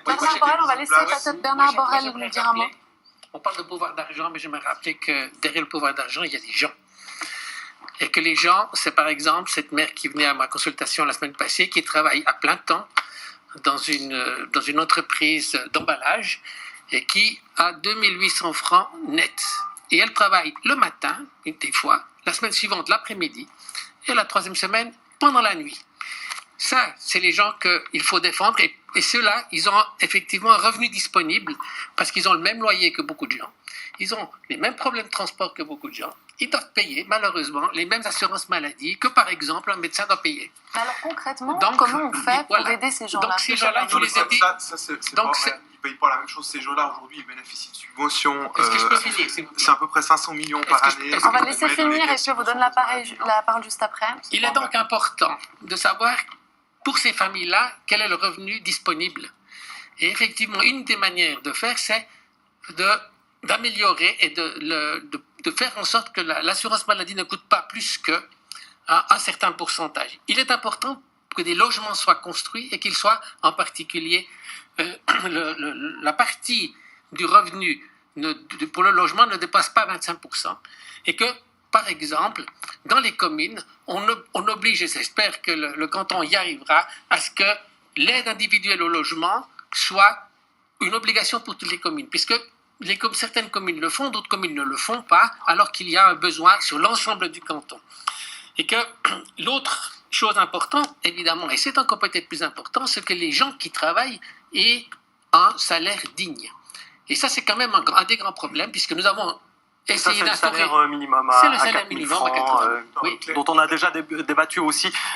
Bernard Borrell, on va laisser peut-être Bernard Borrell nous dire un mot. On parle de pouvoir d'argent, mais je me rappeler que derrière le pouvoir d'argent, il y a des gens. Et que les gens, c'est par exemple cette mère qui venait à ma consultation la semaine passée, qui travaille à plein temps dans une entreprise d'emballage et qui a 2800 francs nets. Et elle travaille le matin, des fois, la semaine suivante, l'après-midi, et la troisième semaine, pendant la nuit. Ça, c'est les gens qu'il faut défendre. Et ceux-là, ils ont effectivement un revenu disponible parce qu'ils ont le même loyer que beaucoup de gens. Ils ont les mêmes problèmes de transport que beaucoup de gens. Ils doivent payer, malheureusement, les mêmes assurances maladie que, par exemple, un médecin doit payer. Mais alors, concrètement, comment on fait pour aider ces gens-là? Donc, ces gens-là, il faut les aider. Ils ne payent pas la même chose. Ces gens-là, aujourd'hui, ils bénéficient de subventions. Est-ce que je peux finir? C'est à peu près 500 millions par année. On va laisser finir et je vous donne la parole juste après. Il est donc important de savoir, pour ces familles-là, quel est le revenu disponible. Et effectivement, une des manières de faire, c'est d'améliorer et de faire en sorte que l'assurance maladie ne coûte pas plus qu'un certain pourcentage. Il est important que des logements soient construits et qu'ils soient en particulier la partie du revenu pour le logement ne dépasse pas 25%. Et que, par exemple, dans les communes, on oblige, et j'espère que le canton y arrivera, à ce que l'aide individuelle au logement soit une obligation pour toutes les communes, puisque certaines communes le font, d'autres communes ne le font pas, alors qu'il y a un besoin sur l'ensemble du canton. Et que l'autre chose importante, évidemment, et c'est encore peut-être plus important, c'est que les gens qui travaillent aient un salaire digne. Et ça, c'est quand même un des grands problèmes, puisque nous avons essayé d'instaurer... C'est le salaire minimum à 4 000 francs, oui. dont on a déjà débattu aussi